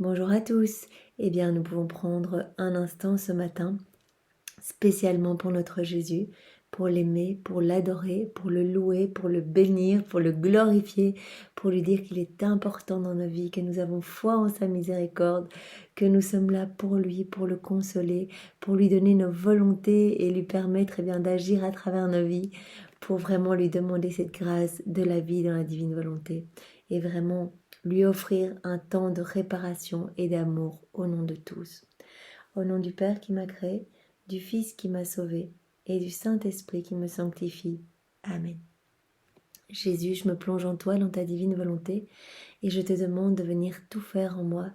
Bonjour à tous. Eh bien, nous pouvons prendre un instant ce matin, spécialement pour notre Jésus, pour l'aimer, pour l'adorer, pour le louer, pour le bénir, pour le glorifier, pour lui dire qu'il est important dans nos vies, que nous avons foi en sa miséricorde, que nous sommes là pour lui, pour le consoler, pour lui donner nos volontés et lui permettre d'agir à travers nos vies, pour vraiment lui demander cette grâce de la vie dans la divine volonté. Et vraiment lui offrir un temps de réparation et d'amour au nom de tous. Au nom du Père qui m'a créé, du Fils qui m'a sauvé et du Saint-Esprit qui me sanctifie. Amen. Jésus, je me plonge en toi, dans ta divine volonté, et je te demande de venir tout faire en moi,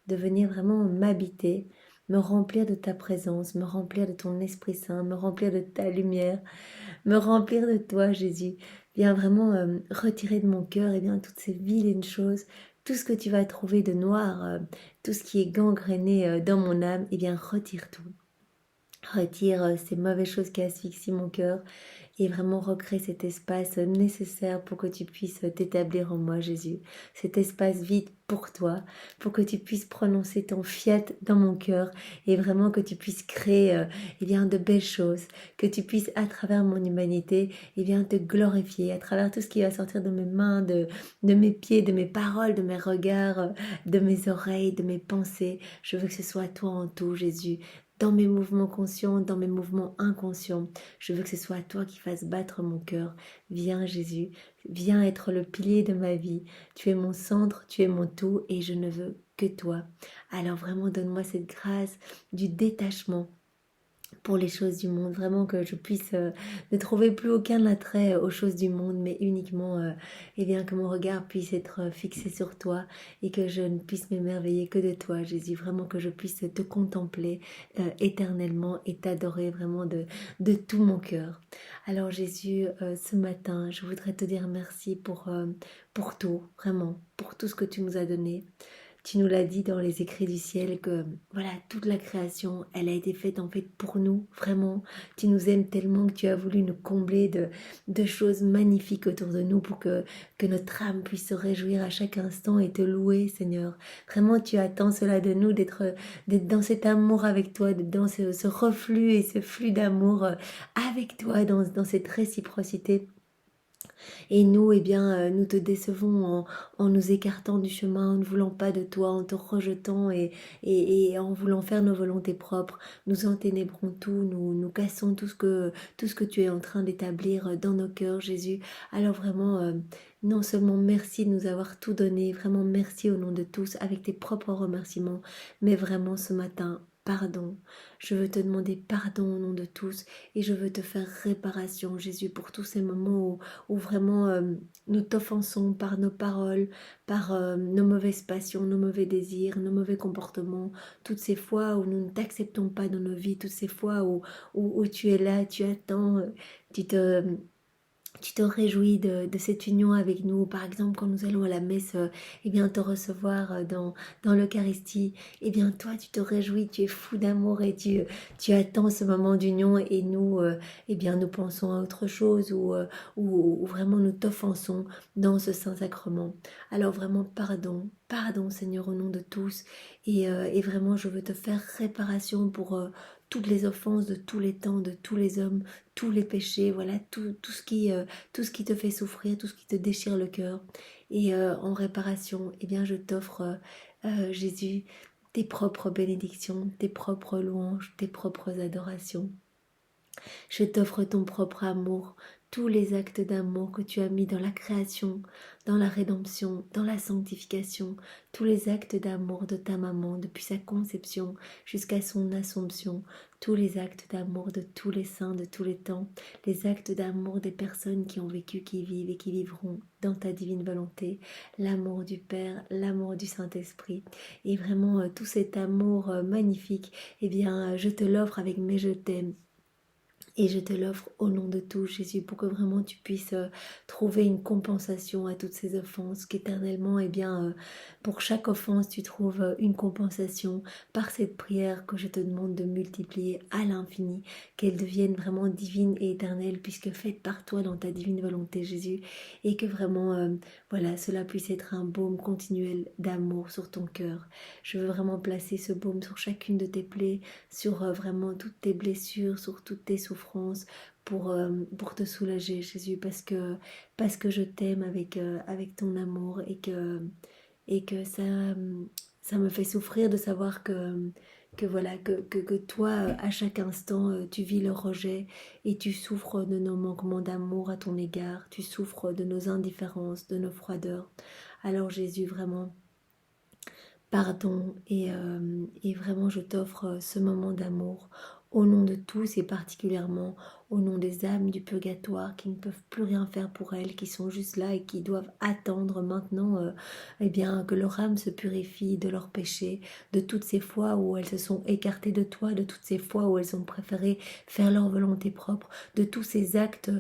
de venir vraiment m'habiter, me remplir de ta présence, me remplir de ton Esprit Saint, me remplir de ta lumière, me remplir de toi, Jésus. Viens vraiment retirer de mon cœur toutes ces vilaines choses, tout ce que tu vas trouver de noir, tout ce qui est gangréné dans mon âme, retire tout. Retire ces mauvaises choses qui asphyxient mon cœur et vraiment recrée cet espace nécessaire pour que tu puisses t'établir en moi, Jésus. Cet espace vide pour toi, pour que tu puisses prononcer ton fiat dans mon cœur et vraiment que tu puisses créer de belles choses, que tu puisses à travers mon humanité te glorifier, à travers tout ce qui va sortir de mes mains, de mes pieds, de mes paroles, de mes regards, de mes oreilles, de mes pensées. Je veux que ce soit toi en tout, Jésus. Dans mes mouvements conscients, dans mes mouvements inconscients. Je veux que ce soit toi qui fasses battre mon cœur. Viens Jésus, viens être le pilier de ma vie. Tu es mon centre, tu es mon tout et je ne veux que toi. Alors vraiment donne-moi cette grâce du détachement pour les choses du monde, vraiment que je puisse ne trouver plus aucun attrait aux choses du monde, mais uniquement que mon regard puisse être fixé sur toi et que je ne puisse m'émerveiller que de toi, Jésus, vraiment que je puisse te contempler éternellement et t'adorer vraiment de tout mon cœur. Alors Jésus, ce matin, je voudrais te dire merci pour tout, vraiment, pour tout ce que tu nous as donné. Tu nous l'as dit dans les écrits du ciel que voilà, toute la création, elle a été faite en fait pour nous, vraiment. Tu nous aimes tellement que tu as voulu nous combler de choses magnifiques autour de nous pour que notre âme puisse se réjouir à chaque instant et te louer, Seigneur. Vraiment, tu attends cela de nous, d'être dans cet amour avec toi, d'être dans ce reflux et ce flux d'amour avec toi, dans cette réciprocité. Et nous, nous te décevons en nous écartant du chemin, en ne voulant pas de toi, en te rejetant et en voulant faire nos volontés propres. Nous enténébrons tout, nous cassons tout ce que tu es en train d'établir dans nos cœurs, Jésus. Alors vraiment, non seulement merci de nous avoir tout donné, vraiment merci au nom de tous, avec tes propres remerciements, mais vraiment ce matin, pardon. Je veux te demander pardon au nom de tous et je veux te faire réparation, Jésus, pour tous ces moments où vraiment nous t'offensons par nos paroles, par nos mauvaises passions, nos mauvais désirs, nos mauvais comportements, toutes ces fois où nous ne t'acceptons pas dans nos vies, toutes ces fois où tu es là, tu attends, tu te tu te réjouis de cette union avec nous. Par exemple, quand nous allons à la messe, te recevoir dans l'Eucharistie, toi, tu te réjouis, tu es fou d'amour et tu attends ce moment d'union et nous, nous pensons à autre chose ou vraiment nous t'offensons dans ce Saint-Sacrement. Alors vraiment, pardon, pardon Seigneur au nom de tous et vraiment, je veux te faire réparation pour toutes les offenses de tous les temps, de tous les hommes, tous les péchés, voilà, tout ce qui te fait souffrir, tout ce qui te déchire le cœur. Et en réparation, je t'offre, Jésus, tes propres bénédictions, tes propres louanges, tes propres adorations. Je t'offre ton propre amour, tous les actes d'amour que tu as mis dans la création, dans la rédemption, dans la sanctification, tous les actes d'amour de ta maman depuis sa conception jusqu'à son assomption, tous les actes d'amour de tous les saints de tous les temps, les actes d'amour des personnes qui ont vécu, qui vivent et qui vivront dans ta divine volonté, l'amour du Père, l'amour du Saint-Esprit et vraiment tout cet amour magnifique, je te l'offre avec mes je t'aime Et je te l'offre au nom de tout, Jésus, pour que vraiment tu puisses trouver une compensation à toutes ces offenses, qu'éternellement, eh bien, pour chaque offense, tu trouves une compensation par cette prière que je te demande de multiplier à l'infini, qu'elle devienne vraiment divine et éternelle, puisque faite par toi dans ta divine volonté, Jésus, et que vraiment, voilà, cela puisse être un baume continuel d'amour sur ton cœur. Je veux vraiment placer ce baume sur chacune de tes plaies, sur vraiment toutes tes blessures, sur toutes tes souffrances, pour te soulager, Jésus, parce que je t'aime avec ton amour et que ça me fait souffrir de savoir que voilà, que toi, à chaque instant, tu vis le rejet et tu souffres de nos manquements d'amour à ton égard, tu souffres de nos indifférences, de nos froideurs. Alors Jésus, vraiment, pardon et vraiment je t'offre ce moment d'amour au nom de tous et particulièrement au nom des âmes du purgatoire qui ne peuvent plus rien faire pour elles, qui sont juste là et qui doivent attendre maintenant eh bien, que leur âme se purifie de leurs péchés, de toutes ces fois où elles se sont écartées de toi, de toutes ces fois où elles ont préféré faire leur volonté propre, de tous ces actes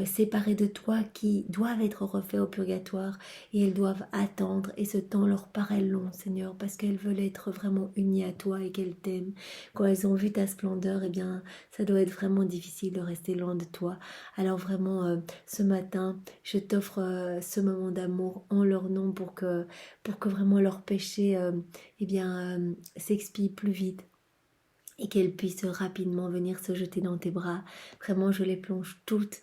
séparés de toi qui doivent être refaits au purgatoire et elles doivent attendre et ce temps leur paraît long, Seigneur, parce qu'elles veulent être vraiment unies à toi et qu'elles t'aiment. Quand elles ont vu ta splendeur, eh bien, ça doit être vraiment difficile de rester loin de toi. Alors vraiment, ce matin, je t'offre ce moment d'amour en leur nom pour que vraiment leurs péchés eh bien, s'expient plus vite et qu'elles puissent rapidement venir se jeter dans tes bras. Vraiment, je les plonge toutes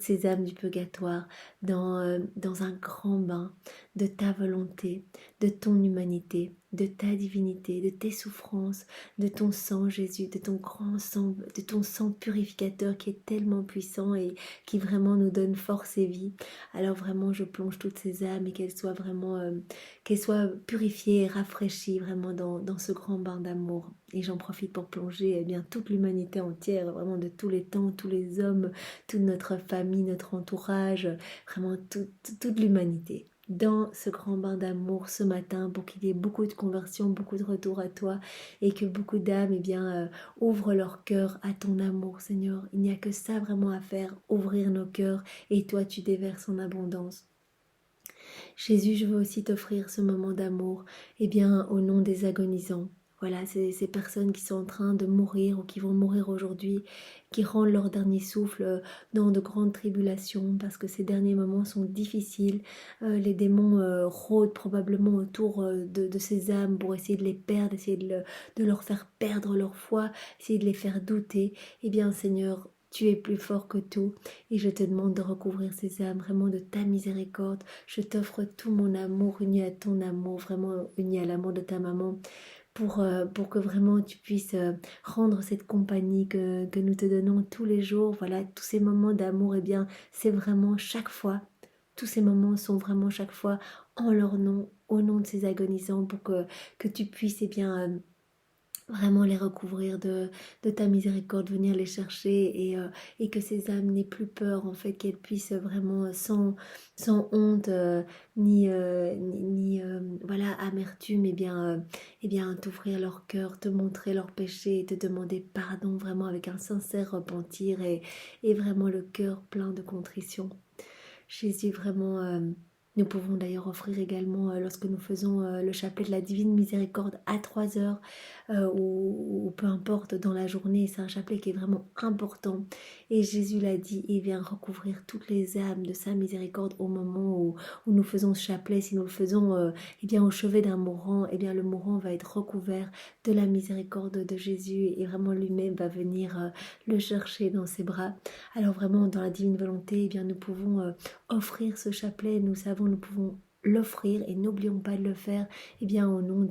ces âmes du purgatoire dans un grand bain de ta volonté, de ton humanité, de ta divinité, de tes souffrances, de ton sang Jésus, de ton grand sang, de ton sang purificateur qui est tellement puissant et qui vraiment nous donne force et vie. Alors vraiment, je plonge toutes ces âmes et qu'elles soient vraiment, qu'elles soient purifiées et rafraîchies vraiment dans ce grand bain d'amour. Et j'en profite pour plonger eh bien, toute l'humanité entière, vraiment de tous les temps, tous les hommes, toute notre famille, notre entourage, vraiment toute l'humanité dans ce grand bain d'amour ce matin pour qu'il y ait beaucoup de conversions, beaucoup de retour à toi et que beaucoup d'âmes eh bien, ouvrent leur cœur à ton amour, Seigneur. Il n'y a que ça vraiment à faire, ouvrir nos cœurs et toi tu déverses en abondance. Jésus, je veux aussi t'offrir ce moment d'amour, eh bien, au nom des agonisants. Voilà, ces personnes qui sont en train de mourir ou qui vont mourir aujourd'hui, qui rendent leur dernier souffle dans de grandes tribulations parce que ces derniers moments sont difficiles. Les démons rôdent probablement autour de ces âmes pour essayer de les perdre, essayer de leur faire perdre leur foi, essayer de les faire douter. Eh bien, Seigneur, tu es plus fort que tout et je te demande de recouvrir ces âmes vraiment de ta miséricorde. Je t'offre tout mon amour uni à ton amour, vraiment uni à l'amour de ta maman pour que vraiment tu puisses rendre cette compagnie que nous te donnons tous les jours. Voilà, tous ces moments d'amour, eh bien, c'est vraiment chaque fois. Tous ces moments sont vraiment chaque fois en leur nom, au nom de ces agonisants, pour que tu puisses, eh bien, vraiment les recouvrir de ta miséricorde, venir les chercher et que ces âmes n'aient plus peur, en fait, qu'elles puissent vraiment sans honte voilà, amertume, eh bien t'ouvrir leur cœur, te montrer leurs péchés et te demander pardon vraiment avec un sincère repentir et vraiment le cœur plein de contrition. Jésus, vraiment, nous pouvons d'ailleurs offrir également, lorsque nous faisons le chapelet de la Divine Miséricorde à 3 heures, ou peu importe dans la journée, c'est un chapelet qui est vraiment important. Et Jésus l'a dit, il vient recouvrir toutes les âmes de sa miséricorde au moment où nous faisons ce chapelet. Si nous le faisons eh bien, au chevet d'un mourant, eh bien, le mourant va être recouvert de la miséricorde de Jésus et vraiment lui-même va venir le chercher dans ses bras. Alors vraiment, dans la divine volonté, eh bien, nous pouvons offrir ce chapelet, nous savons, nous pouvons l'offrir et n'oublions pas de le faire eh bien, au nom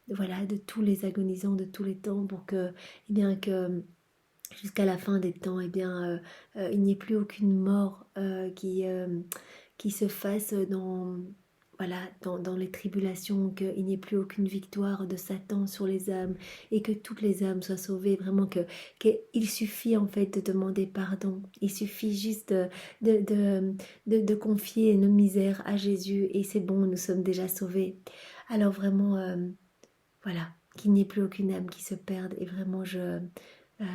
voilà, de tous les agonisants de tous les temps pour que, eh bien, que jusqu'à la fin des temps, eh bien, il n'y ait plus aucune mort qui se fasse voilà, dans les tribulations, qu'il n'y ait plus aucune victoire de Satan sur les âmes et que toutes les âmes soient sauvées, vraiment qu'il suffit en fait de demander pardon, il suffit juste de confier nos misères à Jésus et c'est bon, nous sommes déjà sauvés. Alors vraiment, voilà, qu'il n'y ait plus aucune âme qui se perde et vraiment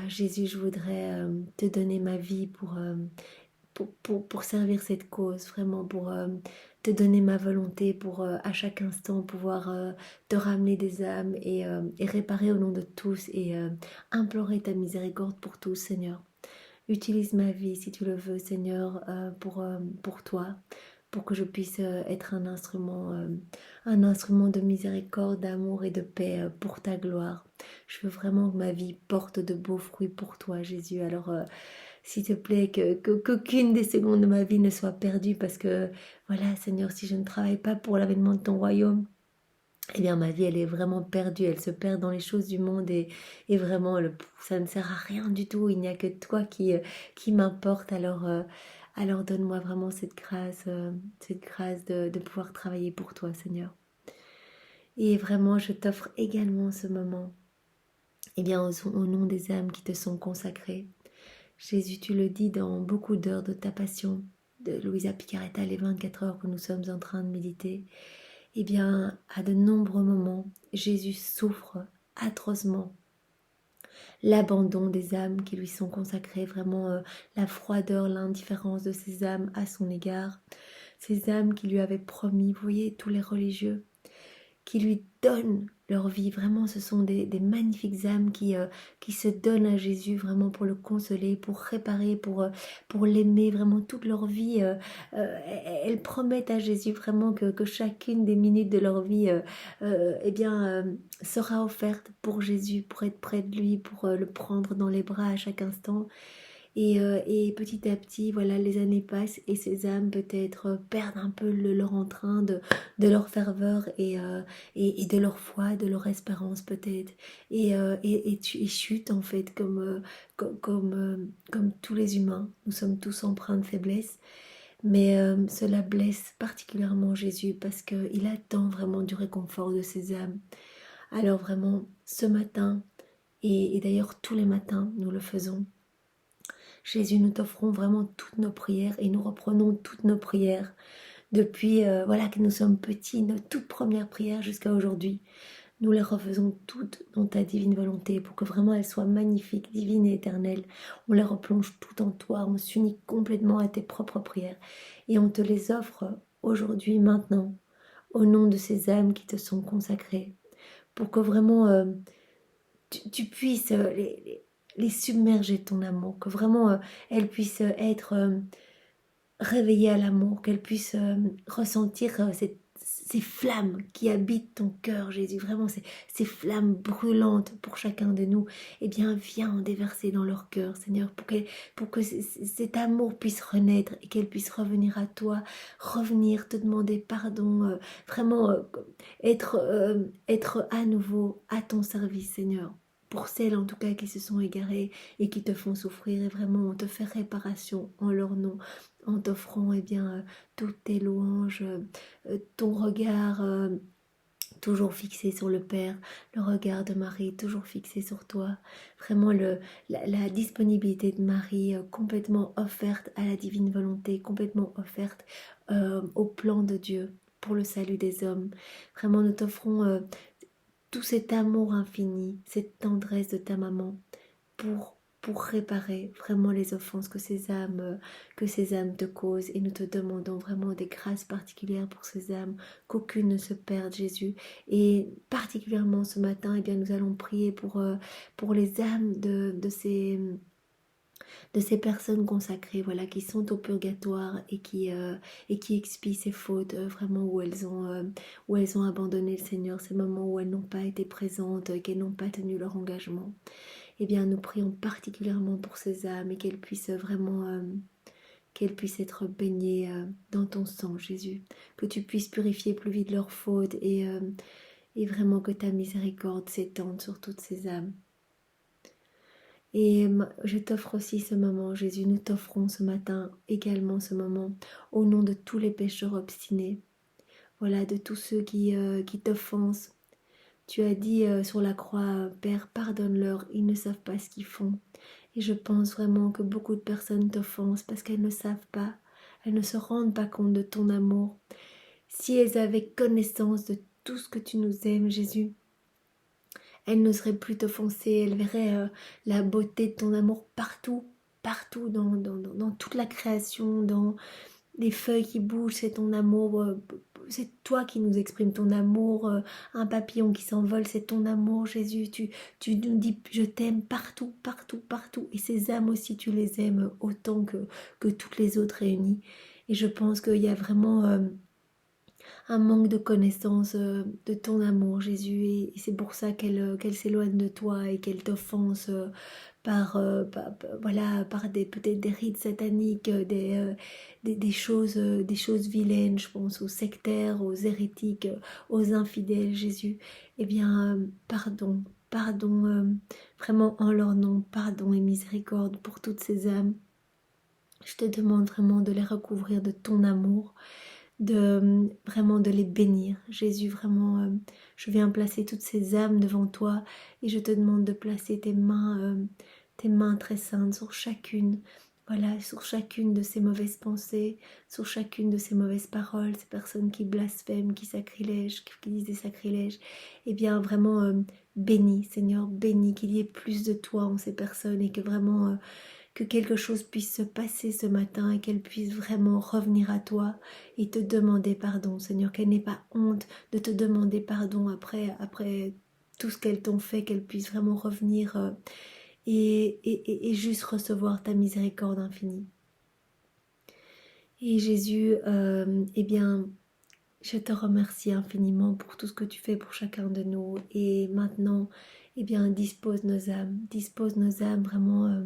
Jésus, je voudrais te donner ma vie pour servir cette cause, vraiment pour te donner ma volonté, pour à chaque instant pouvoir te ramener des âmes et réparer au nom de tous et implorer ta miséricorde pour tous, Seigneur. Utilise ma vie si tu le veux, Seigneur, pour toi, pour que je puisse être un instrument de miséricorde, d'amour et de paix pour ta gloire. Je veux vraiment que ma vie porte de beaux fruits pour toi, Jésus. Alors, s'il te plaît, qu'aucune des secondes de ma vie ne soit perdue parce que, voilà, Seigneur, si je ne travaille pas pour l'avènement de ton royaume, eh bien ma vie elle est vraiment perdue, elle se perd dans les choses du monde et vraiment ça ne sert à rien du tout, il n'y a que toi qui m'importe, alors donne-moi vraiment cette grâce de pouvoir travailler pour toi, Seigneur. Et vraiment je t'offre également ce moment, eh bien au nom des âmes qui te sont consacrées. Jésus, tu le dis dans beaucoup d'heures de ta passion, de Louisa Picaretta, les 24 heures que nous sommes en train de méditer. Eh bien, à de nombreux moments, Jésus souffre atrocement l'abandon des âmes qui lui sont consacrées, vraiment la froideur, l'indifférence de ces âmes à son égard, ces âmes qui lui avaient promis, vous voyez, tous les religieux, qui lui donnent leur vie. Vraiment, ce sont des magnifiques âmes qui se donnent à Jésus vraiment pour le consoler, pour réparer, pour l'aimer vraiment toute leur vie. Elles promettent à Jésus vraiment que chacune des minutes de leur vie sera offerte pour Jésus, pour être près de lui, pour le prendre dans les bras à chaque instant. Et petit à petit, voilà, les années passent et ces âmes peut-être perdent un peu leur entrain de leur ferveur et de leur foi, de leur espérance peut-être. Et chutent en fait comme tous les humains. Nous sommes tous empreints de faiblesse. Mais cela blesse particulièrement Jésus parce qu'il attend vraiment du réconfort de ses âmes. Alors vraiment, ce matin, et d'ailleurs tous les matins, nous le faisons, Jésus, nous t'offrons vraiment toutes nos prières et nous reprenons toutes nos prières depuis voilà que nous sommes petits, nos toutes premières prières jusqu'à aujourd'hui. Nous les refaisons toutes dans ta divine volonté pour que vraiment elles soient magnifiques, divines et éternelles. On les replonge toutes en toi, on s'unit complètement à tes propres prières et on te les offre aujourd'hui, maintenant, au nom de ces âmes qui te sont consacrées, pour que vraiment tu puisses les submerger de ton amour, que vraiment elles puissent être réveillées à l'amour, qu'elles puissent ressentir ces flammes qui habitent ton cœur, Jésus, vraiment ces flammes brûlantes pour chacun de nous, eh bien viens en déverser dans leur cœur, Seigneur, pour que cet amour puisse renaître et qu'elle puisse revenir à toi, revenir te demander pardon, vraiment être à nouveau à ton service, Seigneur. Pour celles en tout cas qui se sont égarées et qui te font souffrir, et vraiment on te fait réparation en leur nom, en t'offrant toutes tes louanges, ton regard toujours fixé sur le Père, le regard de Marie toujours fixé sur toi, vraiment la disponibilité de Marie complètement offerte à la divine volonté, complètement offerte au plan de Dieu pour le salut des hommes. Vraiment nous t'offrons tout cet amour infini, cette tendresse de ta maman pour réparer vraiment les offenses que ces âmes te causent. Et nous te demandons vraiment des grâces particulières pour ces âmes, qu'aucune ne se perde, Jésus. Et particulièrement ce matin, eh bien, nous allons prier pour les âmes de ces personnes consacrées, voilà, qui sont au purgatoire et qui expient ces fautes, vraiment où elles ont abandonné le Seigneur, ces moments où elles n'ont pas été présentes, qu'elles n'ont pas tenu leur engagement. Eh bien, nous prions particulièrement pour ces âmes et qu'elles puissent vraiment qu'elles puissent être baignées dans ton sang, Jésus, que tu puisses purifier plus vite leurs fautes et vraiment que ta miséricorde s'étende sur toutes ces âmes. Et je t'offre aussi ce moment, Jésus, nous t'offrons ce matin également ce moment au nom de tous les pécheurs obstinés, voilà, de tous ceux qui t'offensent. Tu as dit sur la croix, Père, pardonne-leur, ils ne savent pas ce qu'ils font. Et je pense vraiment que beaucoup de personnes t'offensent parce qu'elles ne savent pas, elles ne se rendent pas compte de ton amour. Si elles avaient connaissance de tout ce que tu nous aimes, Jésus, elle n'oserait plus t'offenser, elle verrait la beauté de ton amour partout, partout, dans toute la création, dans les feuilles qui bougent, c'est ton amour, c'est toi qui nous exprimes ton amour, un papillon qui s'envole, c'est ton amour, Jésus, tu nous dis je t'aime partout, partout, partout, et ces âmes aussi, tu les aimes autant que toutes les autres réunies, et je pense qu'il y a vraiment un manque de connaissance de ton amour, Jésus, et c'est pour ça qu'elle s'éloigne de toi et qu'elle t'offense voilà, par peut-être des rites sataniques, des choses vilaines, je pense aux sectaires, aux hérétiques, aux infidèles, Jésus. Eh bien, pardon, pardon, vraiment en leur nom, pardon et miséricorde pour toutes ces âmes. Je te demande vraiment de les recouvrir de ton amour, de vraiment de les bénir. Jésus, vraiment, je viens placer toutes ces âmes devant toi et je te demande de placer tes mains très saintes sur chacune, voilà, sur chacune de ces mauvaises pensées, sur chacune de ces mauvaises paroles, ces personnes qui blasphèment, qui sacrilègent, qui disent des sacrilèges. Eh bien, vraiment, bénis, Seigneur, bénis, qu'il y ait plus de toi en ces personnes et que vraiment que quelque chose puisse se passer ce matin et qu'elle puisse vraiment revenir à toi et te demander pardon, Seigneur, qu'elle n'ait pas honte de te demander pardon après tout ce qu'elles t'ont fait, qu'elle puisse vraiment revenir et juste recevoir ta miséricorde infinie. Et Jésus, eh bien, je te remercie infiniment pour tout ce que tu fais pour chacun de nous. Et maintenant, eh bien, dispose nos âmes vraiment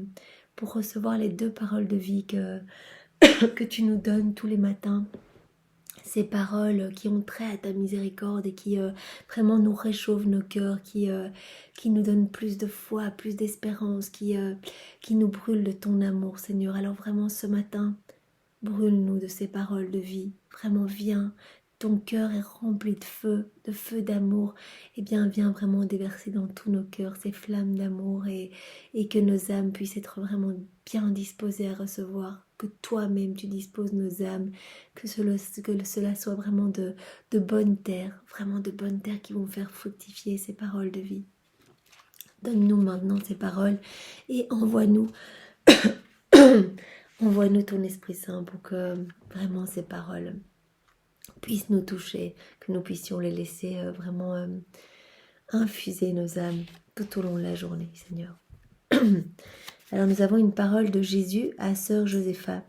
pour recevoir les 2 paroles de vie que tu nous donnes tous les matins. Ces paroles qui ont trait à ta miséricorde et qui vraiment nous réchauffent nos cœurs, qui nous donnent plus de foi, plus d'espérance, qui nous brûlent de ton amour, Seigneur. Alors vraiment ce matin, brûle-nous de ces paroles de vie. Vraiment, viens. Ton cœur est rempli de feu d'amour. Eh bien, viens vraiment déverser dans tous nos cœurs ces flammes d'amour et que nos âmes puissent être vraiment bien disposées à recevoir. Que toi-même, tu disposes nos âmes. Que cela soit vraiment de bonnes terres. Vraiment de bonnes terres qui vont faire fructifier ces paroles de vie. Donne-nous maintenant ces paroles et envoie-nous envoie-nous ton Esprit Saint pour que vraiment ces paroles puissent nous toucher, que nous puissions les laisser vraiment infuser nos âmes tout au long de la journée, Seigneur. Alors nous avons une parole de Jésus à sœur Josépha.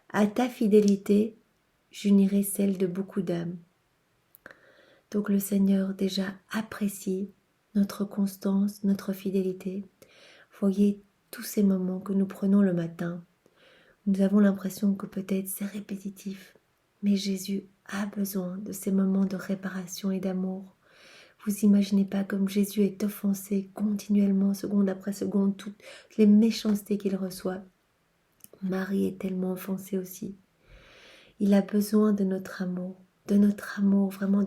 À ta fidélité, j'unirai celle de beaucoup d'âmes. Donc le Seigneur déjà apprécie notre constance, notre fidélité. Voyez tous ces moments que nous prenons le matin. Nous avons l'impression que peut-être c'est répétitif, mais Jésus a besoin de ces moments de réparation et d'amour. Vous imaginez pas comme Jésus est offensé continuellement, seconde après seconde, toutes les méchancetés qu'il reçoit. Marie est tellement offensée aussi. Il a besoin de notre amour, vraiment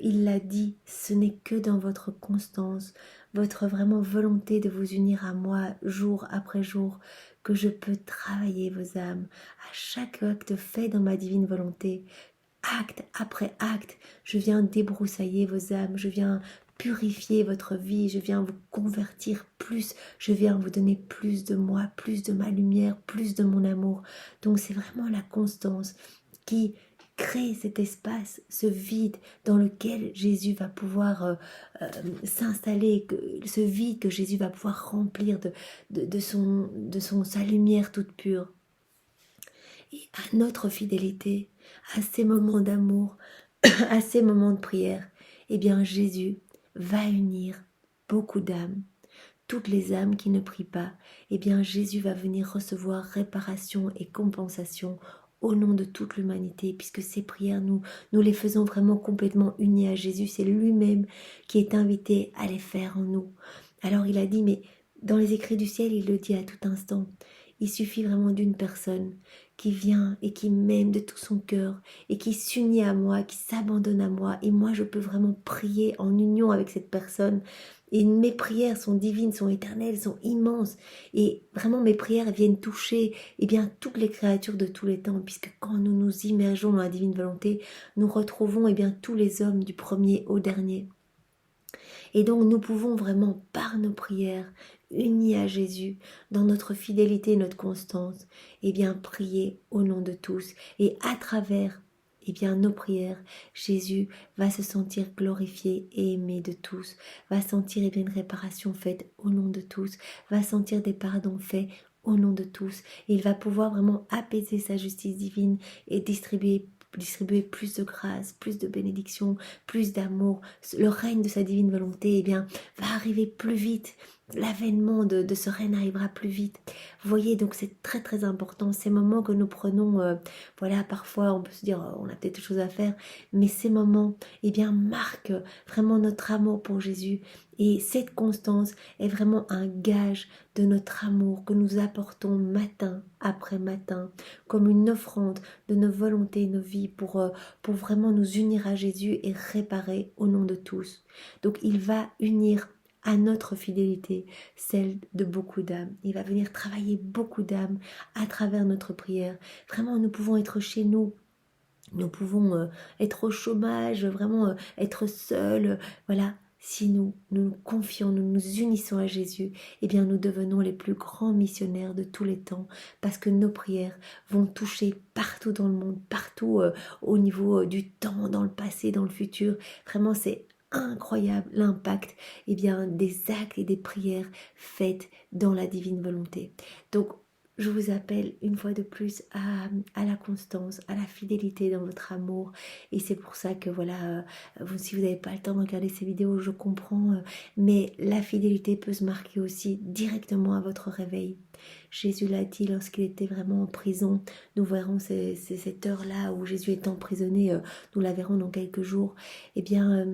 il l'a dit, ce n'est que dans votre constance, votre vraiment volonté de vous unir à moi jour après jour, que je peux travailler vos âmes. À chaque acte fait dans ma divine volonté, acte après acte, je viens débroussailler vos âmes, je viens purifier votre vie, je viens vous convertir plus, je viens vous donner plus de moi, plus de ma lumière, plus de mon amour. Donc c'est vraiment la constance qui crée cet espace, ce vide dans lequel Jésus va pouvoir s'installer, ce vide que Jésus va pouvoir remplir sa lumière toute pure. Et à notre fidélité, à ces moments d'amour, à ces moments de prière, eh bien Jésus va unir beaucoup d'âmes. Toutes les âmes qui ne prient pas, eh bien Jésus va venir recevoir réparation et compensation au nom de toute l'humanité, puisque ces prières, nous les faisons vraiment complètement unies à Jésus. C'est lui-même qui est invité à les faire en nous. Alors il a dit, mais dans les écrits du ciel, il le dit à tout instant, il suffit vraiment d'une personne qui vient et qui m'aime de tout son cœur et qui s'unit à moi, qui s'abandonne à moi. Et moi, je peux vraiment prier en union avec cette personne. Et mes prières sont divines, sont éternelles, sont immenses. Et vraiment, mes prières viennent toucher toutes les créatures de tous les temps, puisque quand nous nous immergeons dans la divine volonté, nous retrouvons tous les hommes du premier au dernier. Et donc nous pouvons vraiment, par nos prières, unis à Jésus, dans notre fidélité et notre constance, eh bien prier au nom de tous. Et à travers eh bien, nos prières, Jésus va se sentir glorifié et aimé de tous, va sentir eh bien, une réparation faite au nom de tous, va sentir des pardons faits au nom de tous. Et il va pouvoir vraiment apaiser sa justice divine et distribuer plus de grâce, plus de bénédiction, plus d'amour. Le règne de sa divine volonté, eh bien, va arriver plus vite. L'avènement de ce règne arrivera plus vite. Vous voyez, donc c'est très très important. Ces moments que nous prenons, voilà, parfois on peut se dire, on a peut-être des choses à faire, mais ces moments, eh bien, marquent vraiment notre amour pour Jésus. Et cette constance est vraiment un gage de notre amour que nous apportons matin après matin, comme une offrande de nos volontés, nos vies, pour vraiment nous unir à Jésus et réparer au nom de tous. Donc il va unir à notre fidélité, celle de beaucoup d'âmes. Il va venir travailler beaucoup d'âmes à travers notre prière. Vraiment, nous pouvons être chez nous. Nous pouvons être au chômage, vraiment être seuls. Voilà, si nous confions, nous nous unissons à Jésus, eh bien nous devenons les plus grands missionnaires de tous les temps, parce que nos prières vont toucher partout dans le monde, partout au niveau du temps, dans le passé, dans le futur. Vraiment, c'est incroyable l'impact eh bien, des actes et des prières faites dans la divine volonté. Donc, je vous appelle une fois de plus à la constance, à la fidélité dans votre amour. Et c'est pour ça que voilà, si vous n'avez pas le temps de regarder ces vidéos, je comprends. Mais la fidélité peut se marquer aussi directement à votre réveil. Jésus l'a dit lorsqu'il était vraiment en prison. Nous verrons cette heure-là où Jésus est emprisonné. Nous la verrons dans quelques jours. Eh bien...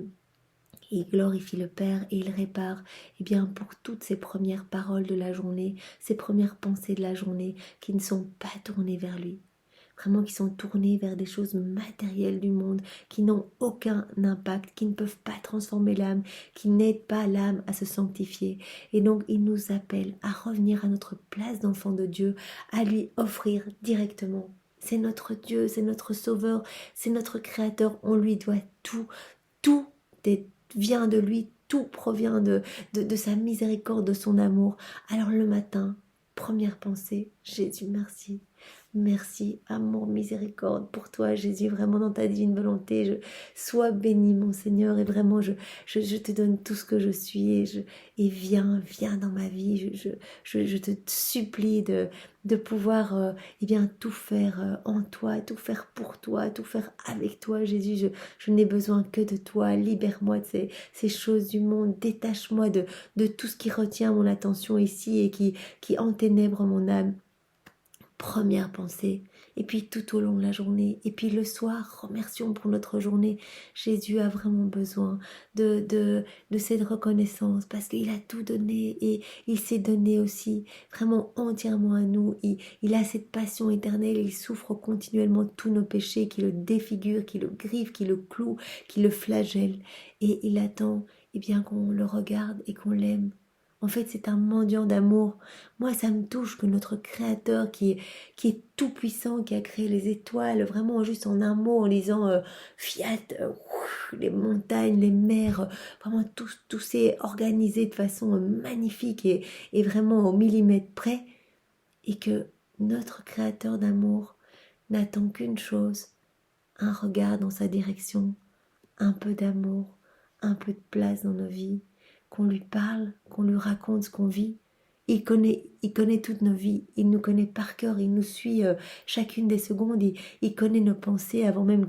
il glorifie le Père et il répare eh bien, pour toutes ces premières paroles de la journée, ces premières pensées de la journée qui ne sont pas tournées vers lui. Vraiment qui sont tournées vers des choses matérielles du monde, qui n'ont aucun impact, qui ne peuvent pas transformer l'âme, qui n'aident pas l'âme à se sanctifier. Et donc il nous appelle à revenir à notre place d'enfant de Dieu, à lui offrir directement. C'est notre Dieu, c'est notre Sauveur, c'est notre Créateur, on lui doit tout, tout vient de lui, tout provient de sa miséricorde, de son amour. Alors le matin, première pensée, Jésus, merci. Merci, amour, miséricorde pour toi, Jésus, vraiment dans ta divine volonté. Sois béni, mon Seigneur, et vraiment, je te donne tout ce que je suis, et viens dans ma vie. Je te supplie de pouvoir eh bien, tout faire en toi, tout faire pour toi, tout faire avec toi, Jésus. Je n'ai besoin que de toi. Libère-moi de ces choses du monde. Détache-moi de tout ce qui retient mon attention ici et qui enténèbre mon âme. Première pensée, et puis tout au long de la journée, et puis le soir, remercions pour notre journée. Jésus a vraiment besoin de cette reconnaissance, parce qu'il a tout donné, et il s'est donné aussi vraiment entièrement à nous. Il a cette passion éternelle, il souffre continuellement de tous nos péchés, qui le défigurent, qui le griffent, qui le clouent, qui le flagellent, et il attend eh bien, qu'on le regarde et qu'on l'aime. En fait, c'est un mendiant d'amour. Moi, ça me touche que notre Créateur, qui est tout puissant, qui a créé les étoiles, vraiment juste en un mot, en lisant Fiat, les montagnes, les mers, vraiment tout s'est organisé de façon magnifique et vraiment au millimètre près, et que notre Créateur d'amour n'attend qu'une chose, un regard dans sa direction, un peu d'amour, un peu de place dans nos vies, qu'on lui parle, qu'on lui raconte ce qu'on vit. Il connaît toutes nos vies, il nous connaît par cœur, il nous suit chacune des secondes, il connaît nos pensées avant même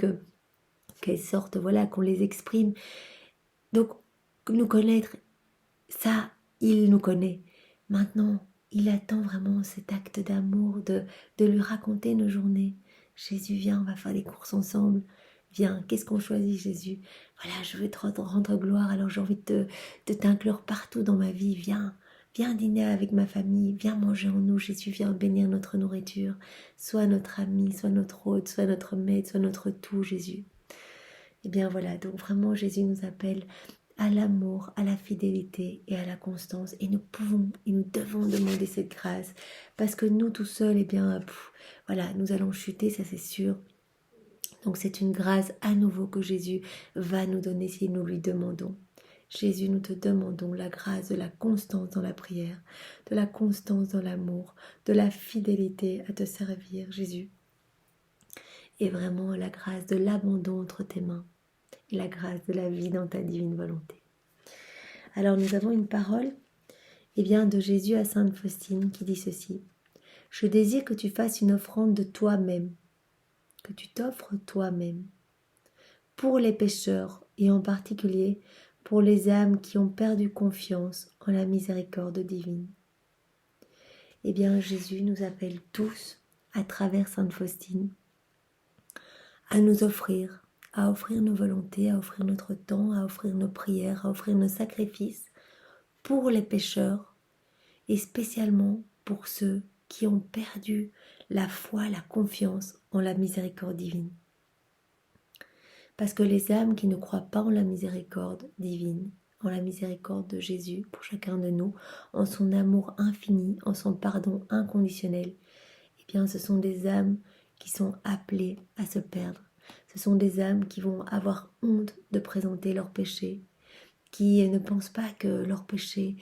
qu'elles sortent, voilà, qu'on les exprime. Donc, nous connaître, ça, il nous connaît. Maintenant, il attend vraiment cet acte d'amour, de lui raconter nos journées. Jésus, viens, on va faire des courses ensemble. Viens, qu'est-ce qu'on choisit, Jésus? Voilà, je veux te rendre gloire, alors j'ai envie de t'inclure partout dans ma vie. Viens dîner avec ma famille, viens manger en nous, Jésus, viens bénir notre nourriture. Sois notre ami, sois notre hôte, sois notre maître, sois notre tout, Jésus. Et bien voilà, donc vraiment Jésus nous appelle à l'amour, à la fidélité et à la constance. Et nous pouvons et nous devons demander cette grâce, parce que nous tout seuls, eh bien, voilà, nous allons chuter, ça c'est sûr. Donc c'est une grâce à nouveau que Jésus va nous donner si nous lui demandons. Jésus, nous te demandons la grâce de la constance dans la prière, de la constance dans l'amour, de la fidélité à te servir, Jésus. Et vraiment la grâce de l'abandon entre tes mains et la grâce de la vie dans ta divine volonté. Alors nous avons une parole de Jésus à Sainte Faustine qui dit ceci. Je désire que tu fasses une offrande de toi-même, que tu t'offres toi-même, pour les pécheurs et en particulier pour les âmes qui ont perdu confiance en la miséricorde divine. Jésus nous appelle tous, à travers Sainte Faustine, à nous offrir, à offrir nos volontés, à offrir notre temps, à offrir nos prières, à offrir nos sacrifices pour les pécheurs et spécialement pour ceux qui ont perdu la foi, la confiance en la miséricorde divine. Parce que les âmes qui ne croient pas en la miséricorde divine, en la miséricorde de Jésus pour chacun de nous, en son amour infini, en son pardon inconditionnel, ce sont des âmes qui sont appelées à se perdre. Ce sont des âmes qui vont avoir honte de présenter leurs péchés, qui ne pensent pas que leurs péchés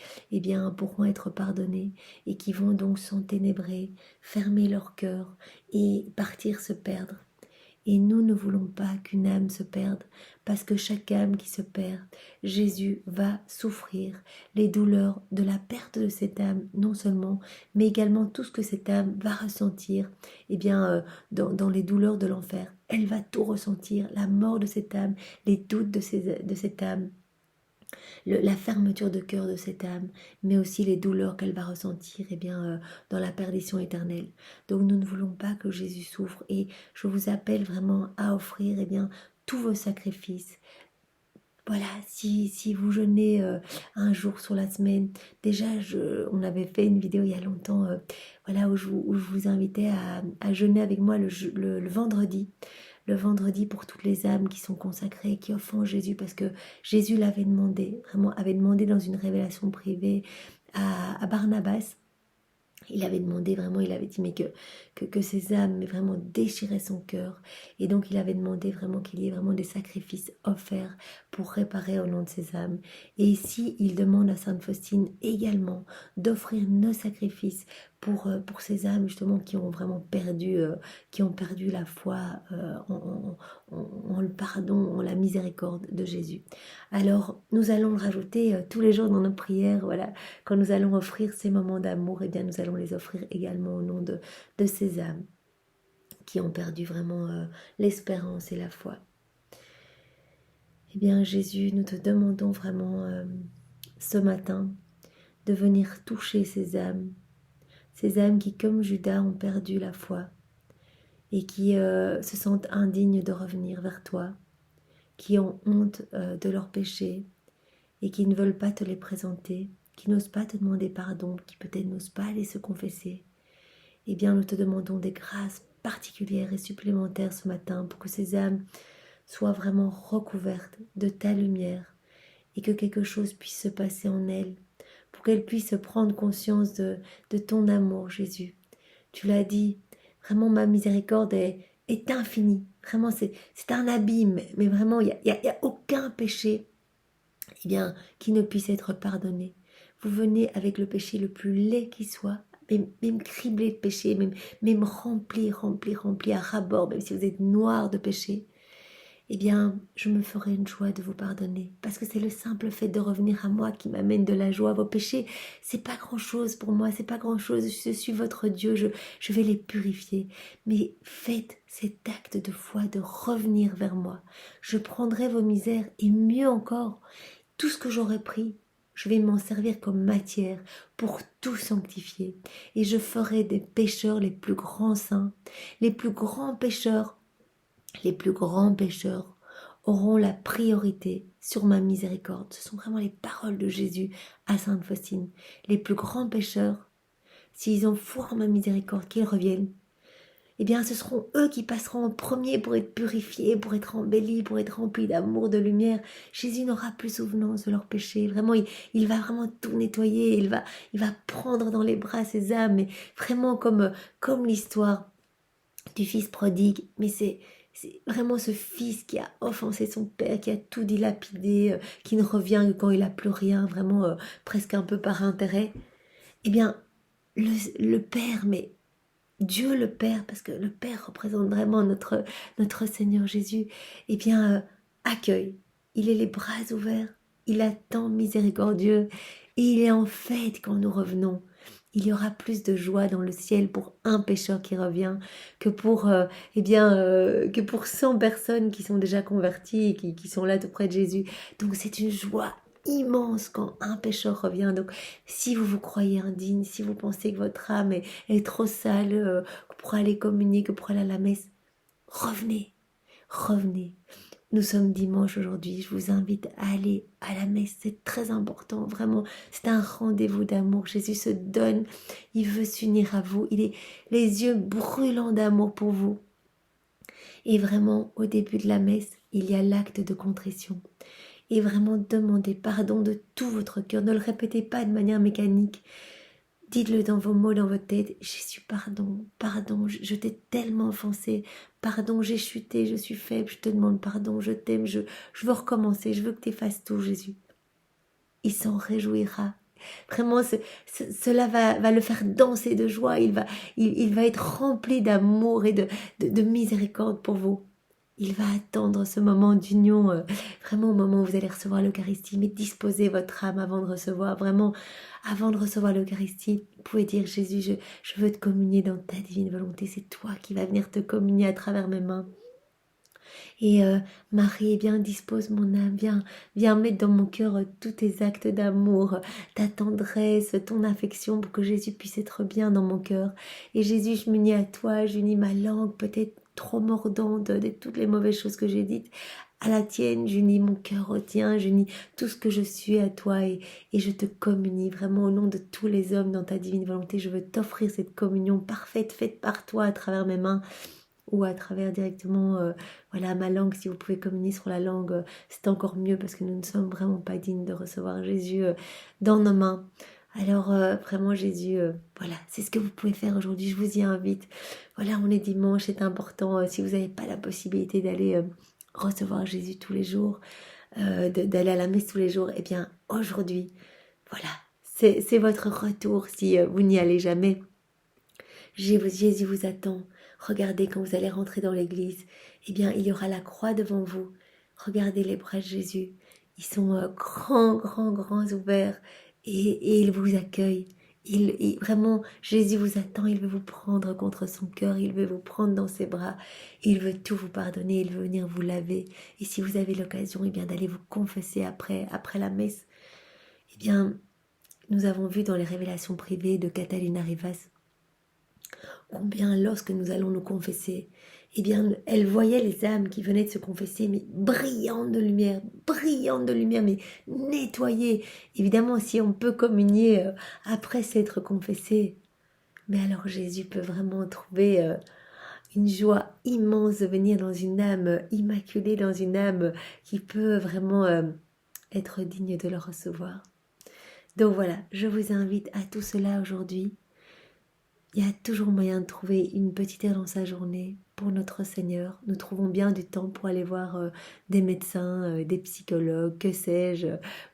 pourront être pardonnés et qui vont donc s'enténébrer, fermer leur cœur et partir se perdre. Et nous ne voulons pas qu'une âme se perde, parce que chaque âme qui se perd, Jésus va souffrir les douleurs de la perte de cette âme, non seulement, mais également tout ce que cette âme va ressentir dans les douleurs de l'enfer. Elle va tout ressentir, la mort de cette âme, les doutes de cette âme, la fermeture de cœur de cette âme, mais aussi les douleurs qu'elle va ressentir dans la perdition éternelle. Donc nous ne voulons pas que Jésus souffre et je vous appelle vraiment à offrir tous vos sacrifices. Voilà, si vous jeûnez un jour sur la semaine, déjà on avait fait une vidéo il y a longtemps où je vous invitais à jeûner avec moi le vendredi. Le vendredi pour toutes les âmes qui sont consacrées, qui offrent Jésus, parce que Jésus l'avait demandé, vraiment avait demandé dans une révélation privée à Barnabas. Il avait demandé vraiment, il avait dit que ces âmes vraiment déchiraient son cœur. Et donc il avait demandé vraiment qu'il y ait vraiment des sacrifices offerts pour réparer au nom de ces âmes. Et ici, il demande à Sainte Faustine également d'offrir nos sacrifices pour ces âmes justement qui ont vraiment perdu la foi en le pardon, en la miséricorde de Jésus. Alors nous allons le rajouter tous les jours dans nos prières, voilà. Quand nous allons offrir ces moments d'amour, nous allons les offrir également au nom de ces âmes qui ont perdu vraiment l'espérance et la foi. Jésus, nous te demandons vraiment ce matin de venir toucher ces âmes qui, comme Judas, ont perdu la foi et qui se sentent indignes de revenir vers toi, qui ont honte de leurs péchés et qui ne veulent pas te les présenter, qui n'osent pas te demander pardon, qui peut-être n'osent pas aller se confesser. Nous te demandons des grâces particulières et supplémentaires ce matin pour que ces âmes soient vraiment recouvertes de ta lumière et que quelque chose puisse se passer en elles, pour qu'elles puissent prendre conscience de ton amour, Jésus. Tu l'as dit, vraiment ma miséricorde est infinie. Vraiment, c'est un abîme, mais vraiment, il y a aucun péché qui ne puisse être pardonné. Vous venez avec le péché le plus laid qui soit, même criblé de péché, même rempli à ras-bord, même si vous êtes noir de péché, je me ferai une joie de vous pardonner, parce que c'est le simple fait de revenir à moi qui m'amène de la joie. Vos péchés, c'est pas grand-chose pour moi, c'est pas grand-chose, je suis votre Dieu, je vais les purifier. Mais faites cet acte de foi, de revenir vers moi. Je prendrai vos misères, et mieux encore, tout ce que j'aurai pris, je vais m'en servir comme matière pour tout sanctifier. Et je ferai des pécheurs les plus grands saints, les plus grands pécheurs auront la priorité sur ma miséricorde. Ce sont vraiment les paroles de Jésus à Sainte Faustine. Les plus grands pécheurs, s'ils ont foi en ma miséricorde, qu'ils reviennent, ce seront eux qui passeront en premier pour être purifiés, pour être embellis, pour être remplis d'amour, de lumière. Jésus n'aura plus souvenance de leurs péchés. Vraiment, il va vraiment tout nettoyer. Il va prendre dans les bras ces âmes, mais vraiment comme l'histoire du fils prodigue. Mais C'est vraiment ce fils qui a offensé son père, qui a tout dilapidé, qui ne revient que quand il n'a plus rien, vraiment presque un peu par intérêt. Eh bien, le Père, mais Dieu le Père, parce que le Père représente vraiment notre Seigneur Jésus, eh bien, accueille. Il est les bras ouverts, il attend miséricordieux, et il est en fête quand nous revenons. Il y aura plus de joie dans le ciel pour un pécheur qui revient que pour, que pour 100 personnes qui sont déjà converties et qui sont là tout près de Jésus. Donc c'est une joie immense quand un pécheur revient. Donc si vous vous croyez indigne, si vous pensez que votre âme est trop sale pour aller communier, que pour aller à la messe, revenez, revenez. Nous sommes dimanche aujourd'hui, je vous invite à aller à la messe, c'est très important, vraiment, c'est un rendez-vous d'amour. Jésus se donne, il veut s'unir à vous, il est les yeux brûlants d'amour pour vous. Et vraiment, au début de la messe, il y a l'acte de contrition. Et vraiment demandez pardon de tout votre cœur, ne le répétez pas de manière mécanique. Dites-le dans vos mots, dans votre tête. Jésus, pardon, pardon, je t'ai tellement offensé. Pardon, j'ai chuté, je suis faible, je te demande pardon, je t'aime, je veux recommencer, je veux que tu effaces tout, Jésus. Il s'en réjouira. Vraiment, cela va le faire danser de joie. Il va être rempli d'amour et de miséricorde pour vous. Il va attendre ce moment d'union, vraiment au moment où vous allez recevoir l'Eucharistie. Mais disposez votre âme avant de recevoir, vraiment, avant de recevoir l'Eucharistie. Vous pouvez dire, Jésus, je veux te communier dans ta divine volonté. C'est toi qui vas venir te communier à travers mes mains. Et Marie, viens, dispose mon âme, viens mettre dans mon cœur tous tes actes d'amour, ta tendresse, ton affection pour que Jésus puisse être bien dans mon cœur. Et Jésus, je m'unis à toi, j'unis ma langue, peut-être trop mordante de toutes les mauvaises choses que j'ai dites, à la tienne, j'unis mon cœur au tien, j'unis tout ce que je suis à toi et je te communie vraiment au nom de tous les hommes dans ta divine volonté. Je veux t'offrir cette communion parfaite faite par toi à travers mes mains ou à travers directement voilà, ma langue. Si vous pouvez communier sur la langue, c'est encore mieux parce que nous ne sommes vraiment pas dignes de recevoir Jésus dans nos mains. Alors vraiment Jésus, voilà, c'est ce que vous pouvez faire aujourd'hui, je vous y invite. Voilà, on est dimanche, c'est important, si vous n'avez pas la possibilité d'aller recevoir Jésus tous les jours, d'aller à la messe tous les jours, eh bien aujourd'hui, voilà, c'est votre retour si vous n'y allez jamais. Jésus vous attend. Regardez quand vous allez rentrer dans l'église, eh bien il y aura la croix devant vous. Regardez les bras de Jésus. Ils sont grands, grands, grands ouverts et il vous accueille. Vraiment, Jésus vous attend, il veut vous prendre contre son cœur, il veut vous prendre dans ses bras, il veut tout vous pardonner, il veut venir vous laver. Et si vous avez l'occasion eh bien d'aller vous confesser après la messe, eh bien nous avons vu dans les révélations privées de Catalina Rivas combien lorsque nous allons nous confesser, eh bien, elle voyait les âmes qui venaient de se confesser, mais brillantes de lumière, mais nettoyées. Évidemment, si on peut communier après s'être confessé, mais alors Jésus peut vraiment trouver une joie immense de venir dans une âme immaculée, dans une âme qui peut vraiment être digne de le recevoir. Donc voilà, je vous invite à tout cela aujourd'hui. Il y a toujours moyen de trouver une petite heure dans sa journée pour notre Seigneur. Nous trouvons bien du temps pour aller voir des médecins, des psychologues, que sais-je,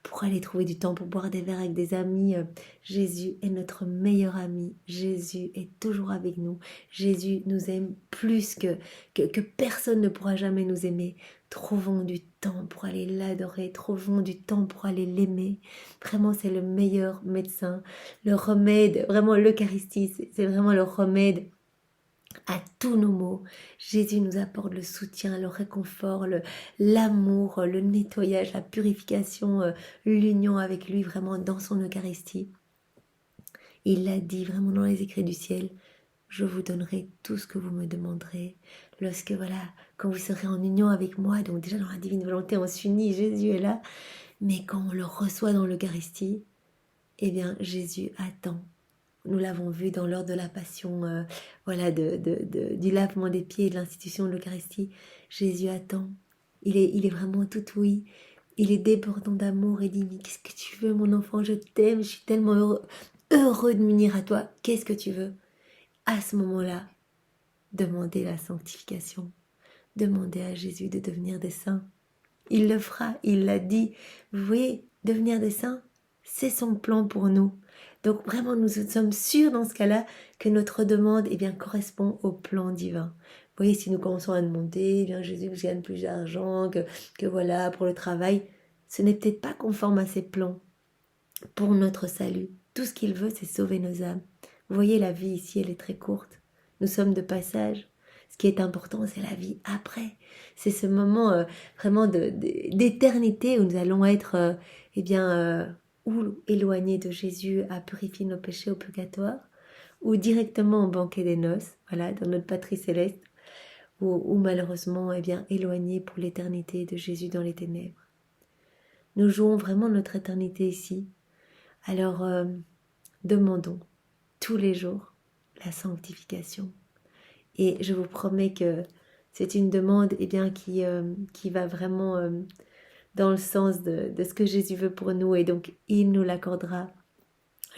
pour aller trouver du temps pour boire des verres avec des amis. Jésus est notre meilleur ami. Jésus est toujours avec nous. Jésus nous aime plus que personne ne pourra jamais nous aimer. Trouvons du temps pour aller l'adorer. Trouvons du temps pour aller l'aimer. Vraiment, c'est le meilleur médecin. Le remède, vraiment l'Eucharistie, c'est vraiment le remède à tous nos maux. Jésus nous apporte le soutien, le réconfort, l'amour, le nettoyage, la purification, l'union avec lui vraiment dans son Eucharistie. Il l'a dit vraiment dans les écrits du ciel. Je vous donnerai tout ce que vous me demanderez. Lorsque, voilà, quand vous serez en union avec moi, donc déjà dans la divine volonté, on s'unit, Jésus est là. Mais quand on le reçoit dans l'Eucharistie, eh bien, Jésus attend. Nous l'avons vu dans l'ordre de la passion, voilà, du lavement des pieds et de l'institution de l'Eucharistie. Jésus attend. Il est vraiment tout oui. Il est débordant d'amour et dit, mais qu'est-ce que tu veux, mon enfant? Je t'aime, je suis tellement heureux de m'unir à toi. Qu'est-ce que tu veux? À ce moment-là, demandez la sanctification. Demandez à Jésus de devenir des saints. Il le fera, il l'a dit. Vous voyez, devenir des saints, c'est son plan pour nous. Donc vraiment, nous sommes sûrs dans ce cas-là que notre demande correspond au plan divin. Vous voyez, si nous commençons à demander, Jésus, je gagne plus d'argent, que voilà, pour le travail, ce n'est peut-être pas conforme à ses plans pour notre salut. Tout ce qu'il veut, c'est sauver nos âmes. Vous voyez, la vie ici, elle est très courte. Nous sommes de passage. Ce qui est important, c'est la vie après. C'est ce moment vraiment d'éternité où nous allons être ou éloignés de Jésus à purifier nos péchés au purgatoire, ou directement au banquet des noces, voilà, dans notre patrie céleste, ou malheureusement éloignés pour l'éternité de Jésus dans les ténèbres. Nous jouons vraiment notre éternité ici. Alors, demandons tous les jours la sanctification. Et je vous promets que c'est une demande qui va vraiment dans le sens de ce que Jésus veut pour nous. Et donc, il nous l'accordera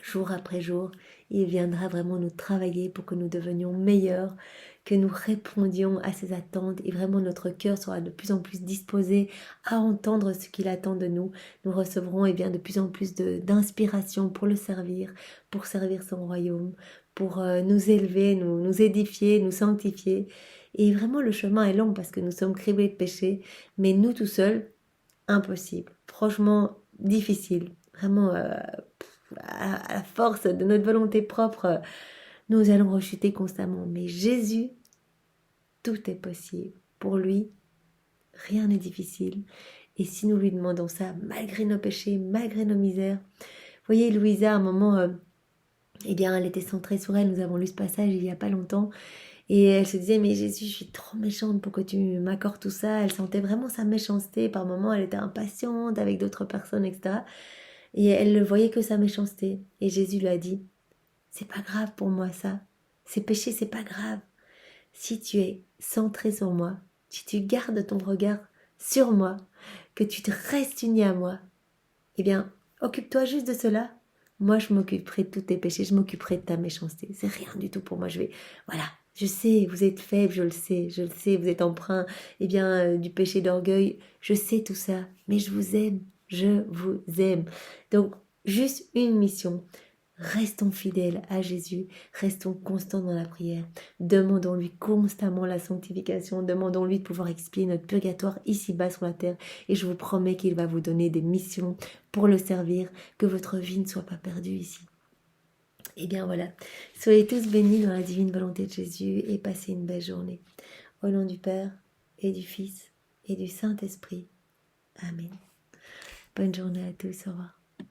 jour après jour. Il viendra vraiment nous travailler pour que nous devenions meilleurs, que nous répondions à ses attentes et vraiment notre cœur sera de plus en plus disposé à entendre ce qu'il attend de nous. Nous recevrons de plus en plus d'inspiration pour le servir, pour servir son royaume, pour nous élever, nous édifier, nous sanctifier. Et vraiment le chemin est long parce que nous sommes criblés de péché, mais nous tout seuls, impossible, franchement difficile, vraiment à la force de notre volonté propre, nous allons rechuter constamment. Mais Jésus, tout est possible. Pour lui, rien n'est difficile. Et si nous lui demandons ça, malgré nos péchés, malgré nos misères. Vous voyez, Louisa, à un moment, elle était centrée sur elle. Nous avons lu ce passage il n'y a pas longtemps. Et elle se disait, mais Jésus, je suis trop méchante pour que tu m'accordes tout ça. Elle sentait vraiment sa méchanceté. Par moments, elle était impatiente avec d'autres personnes, etc. Et elle ne voyait que sa méchanceté. Et Jésus lui a dit, c'est pas grave pour moi ça. Ces péchés, c'est pas grave. Si tu es centré sur moi, si tu gardes ton regard sur moi, que tu te restes uni à moi, occupe-toi juste de cela. Moi, je m'occuperai de tous tes péchés, je m'occuperai de ta méchanceté. C'est rien du tout pour moi. Voilà. Je sais, vous êtes faible, je le sais, vous êtes empreint, du péché d'orgueil. Je sais tout ça, mais je vous aime. Donc, juste une mission. Restons fidèles à Jésus, restons constants dans la prière, demandons-lui constamment la sanctification, demandons-lui de pouvoir expier notre purgatoire ici-bas sur la terre et je vous promets qu'il va vous donner des missions pour le servir, que votre vie ne soit pas perdue ici. Voilà, soyez tous bénis dans la divine volonté de Jésus et passez une belle journée. Au nom du Père et du Fils et du Saint-Esprit. Amen. Bonne journée à tous, au revoir.